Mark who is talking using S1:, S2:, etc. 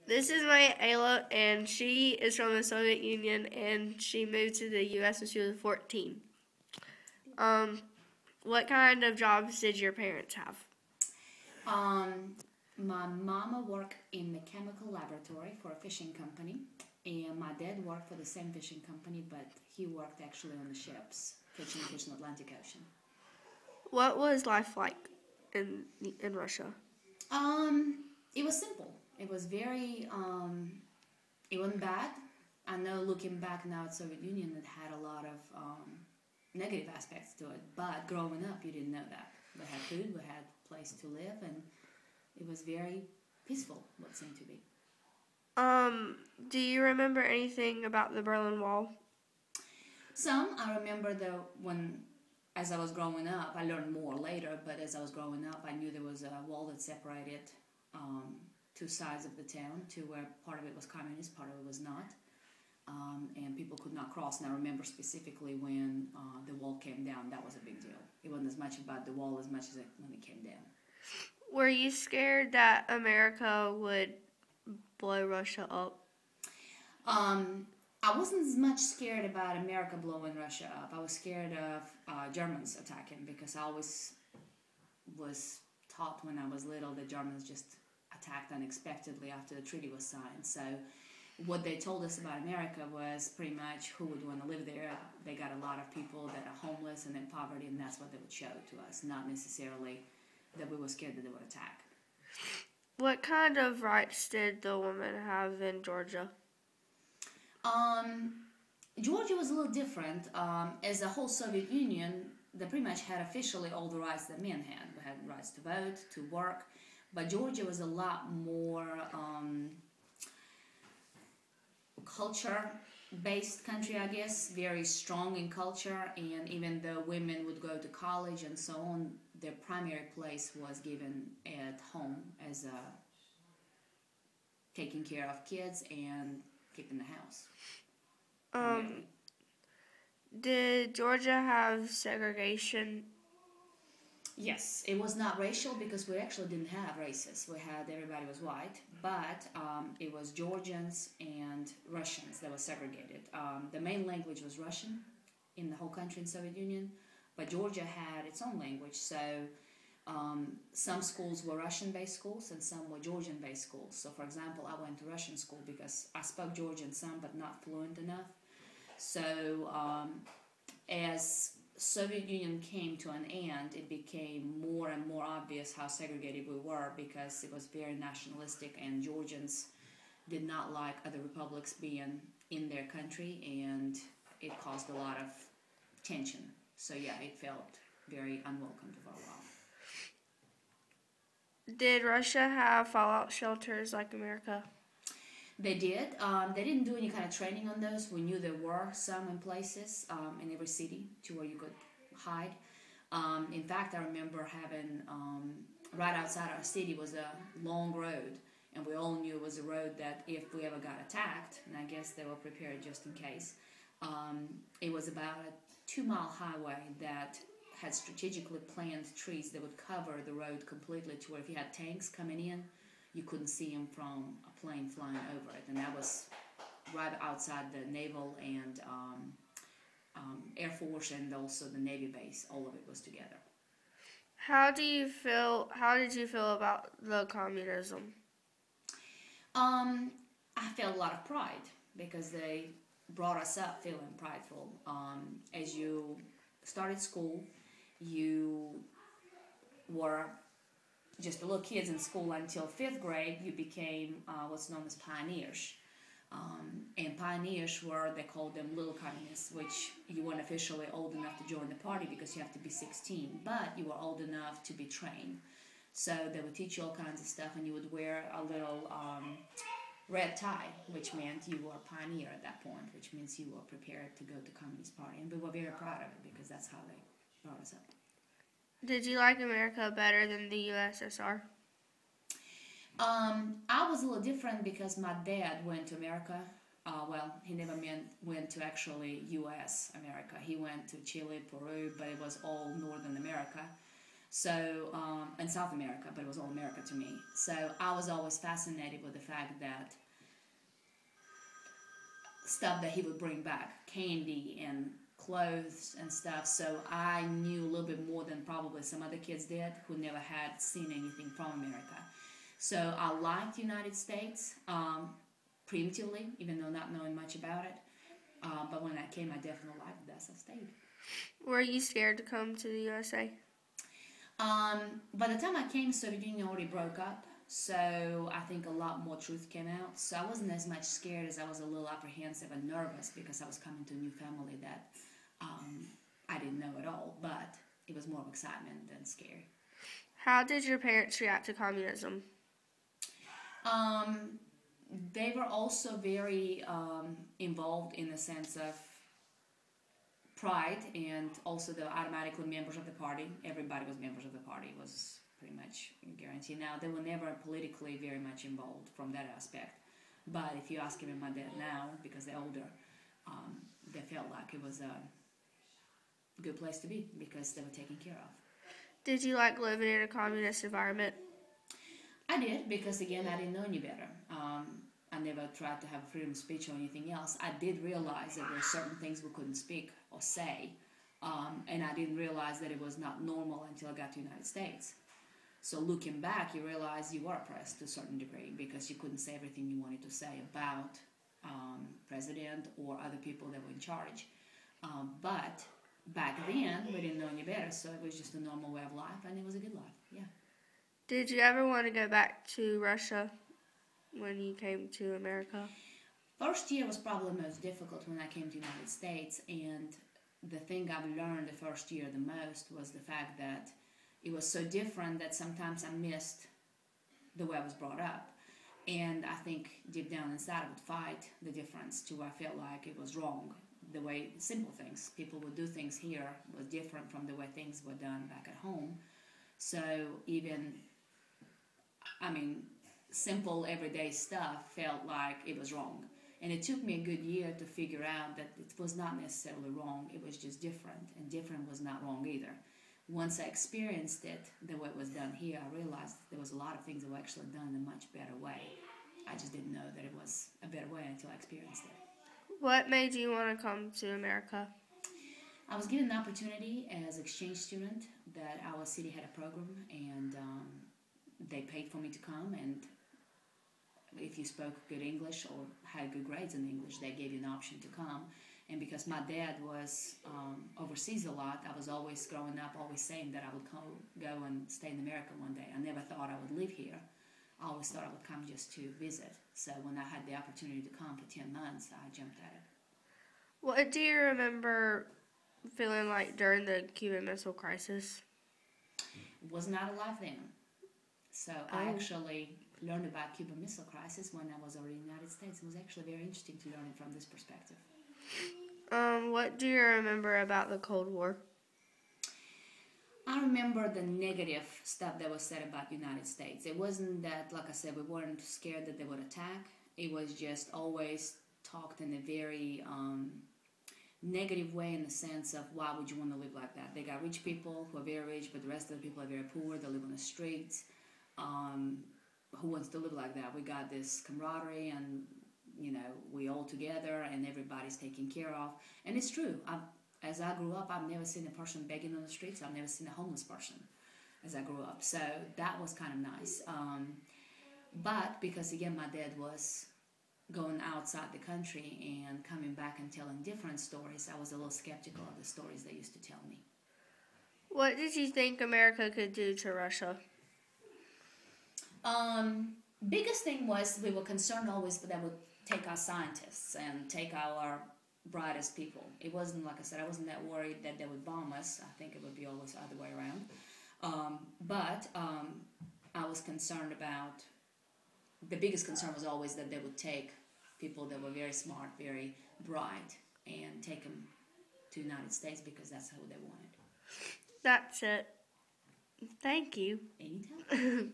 S1: This is my Ayla, and she is from the Soviet Union, and she moved to the U.S. when she was 14. Um, what kind of jobs did your parents have?
S2: Um, my mama worked in the chemical laboratory for a fishing company, and my dad worked for the same fishing company, but he worked actually on the ships, catching fish in the Atlantic Ocean.
S1: What was life like in Russia?
S2: Um, it was simple. It wasn't bad. I know looking back now at Soviet Union, it had a lot of negative aspects to it. But growing up, you didn't know that. We had food, we had a place to live, and it was very peaceful. What seemed to be.
S1: Um, do you remember anything about the Berlin Wall?
S2: Some I remember though when, as I was growing up, I learned more later. But as I was growing up, I knew there was a wall that separated um, two sides of the town, to where part of it was communist, part of it was not. And people could not cross. And I remember specifically when the wall came down, that was a big deal. It wasn't as much about the wall as much as when it came down.
S1: Were you scared that America would blow Russia up?
S2: Um, I wasn't as much scared about America blowing Russia up. I was scared of Germans attacking, because I always was taught when I was little that Germans just attacked unexpectedly after the treaty was signed. So what they told us about America was pretty much who would want to live there. They got a lot of people that are homeless and in poverty, and that's what they would show to us, not necessarily that we were scared that they would attack.
S1: What kind of rights did the women have in Georgia?
S2: Um, Georgia was a little different. As a whole Soviet Union, they pretty much had officially all the rights that men had. We had rights to vote, to work, but Georgia was a lot more culture-based country, I guess. Very strong in culture, and even though women would go to college and so on, their primary place was given at home as taking care of kids and keeping the house.
S1: Um, did Georgia have segregation?
S2: Yes, it was not racial, because we actually didn't have races. We had, everybody was white, but it was Georgians and Russians that were segregated. The main language was Russian in the whole country in Soviet Union, but Georgia had its own language. So some schools were Russian-based schools and some were Georgian-based schools. So for example, I went to Russian school because I spoke Georgian some, but not fluent enough. So as Soviet Union came to an end, it became more and more obvious how segregated we were, because it was very nationalistic, and Georgians did not like other republics being in their country, and it caused a lot of tension. So yeah, it felt very unwelcome for a while.
S1: Did Russia have fallout shelters like America?
S2: They did. They didn't do any kind of training on those. We knew there were some in places in every city to where you could hide. In fact, I remember having right outside our city was a long road, and we all knew it was a road that if we ever got attacked, and I guess they were prepared just in case, it was about a 2-mile highway that had strategically planned trees that would cover the road completely, to where if you had tanks coming in, you couldn't see them from a plane flying over it. And that was right outside the naval and Air Force, and also the Navy base. All of it was together.
S1: How do you feel? How did you feel about the communism?
S2: I felt a lot of pride, because they brought us up feeling prideful. As you started school, you were just the little kids in school until 5th grade. You became what's known as pioneers. And pioneers were, they called them little communists, which you weren't officially old enough to join the party because you have to be 16, but you were old enough to be trained. So they would teach you all kinds of stuff, and you would wear a little red tie, which meant you were a pioneer at that point, which means you were prepared to go to Communist Party. And we were very proud of it, because that's how they brought us up.
S1: Did you like America better than the USSR?
S2: I was a little different, because my dad went to America. Well, he never went to actually U.S. America. He went to Chile, Peru, but it was all Northern America. So, in South America, but it was all America to me. So I was always fascinated with the fact that stuff that he would bring back, candy and clothes and stuff. So I knew a little bit more than probably some other kids did who never had seen anything from America. So I liked the United States primitively, even though not knowing much about it. But when I came, I definitely liked it, so I stayed.
S1: Were you scared to come to the USA?
S2: By the time I came, Soviet Union already broke up, so I think a lot more truth came out. So I wasn't as much scared as I was a little apprehensive and nervous because I was coming to a new family that I didn't know at all. But it was more of excitement than scary.
S1: How did your parents react to communism?
S2: They were also very involved in the sense of pride, and also they were automatically members of the party. Everybody was members of the party. It was pretty much guaranteed. Now, they were never politically very much involved from that aspect. But if you ask him and my dad now, because they're older, they felt like it was a good place to be because they were taken care of.
S1: Did you like living in a communist environment?
S2: I did, because again, I didn't know any better. I never tried to have freedom of speech or anything else. I did realize that there were certain things we couldn't speak or say, and I didn't realize that it was not normal until I got to the United States. So looking back, you realize you were oppressed to a certain degree because you couldn't say everything you wanted to say about president or other people that were in charge. But back then, we didn't know any better, so it was just a normal way of life, and it was a good life, yeah.
S1: Did you ever want to go back to Russia when you came to America?
S2: First year was probably the most difficult when I came to the United States, and the thing I've learned the first year the most was the fact that it was so different that sometimes I missed the way I was brought up. And I think deep down inside I would fight the difference to where I felt like it was wrong. The way simple things, people would do things here was different from the way things were done back at home. So even, simple everyday stuff felt like it was wrong. And it took me a good year to figure out that it was not necessarily wrong, it was just different, and different was not wrong either. Once I experienced it the way it was done here, I realized there was a lot of things that were actually done in a much better way. I just didn't know that it was a better way until I experienced it.
S1: What made you want to come to America?
S2: I was given an opportunity as an exchange student that our city had a program, and they paid for me to come, and if you spoke good English or had good grades in English, they gave you an option to come. And because my dad was overseas a lot, I was always growing up always saying that I would go and stay in America one day. I never thought I would live here. I always thought I would come just to visit. So when I had the opportunity to come for 10 months, I jumped at it.
S1: What do you remember feeling like during the Cuban Missile Crisis?
S2: Was not alive then. So I actually learned about Cuban Missile Crisis when I was already in the United States. It was actually very interesting to learn it from this perspective.
S1: What do you remember about the Cold War?
S2: I remember the negative stuff that was said about the United States. It wasn't that, like I said, we weren't scared that they would attack. It was just always talked in a very negative way, in the sense of why would you want to live like that? They got rich people who are very rich, but the rest of the people are very poor. They live on the streets. Who wants to live like that? We got this camaraderie, and we all together, and everybody's taken care of. And it's true. As I grew up, I've never seen a person begging on the streets. I've never seen a homeless person as I grew up. So that was kind of nice. But because, again, my dad was going outside the country and coming back and telling different stories, I was a little skeptical of the stories they used to tell me.
S1: What did you think America could do to Russia?
S2: Biggest thing was we were concerned always that they would take our scientists and take our brightest people. It wasn't, like I said, I wasn't that worried that they would bomb us. I think it would be always the other way around. But I was concerned about, the biggest concern was always that they would take people that were very smart, very bright, and take them to the United States because that's who they wanted.
S1: That's it. Thank you.
S2: Anytime.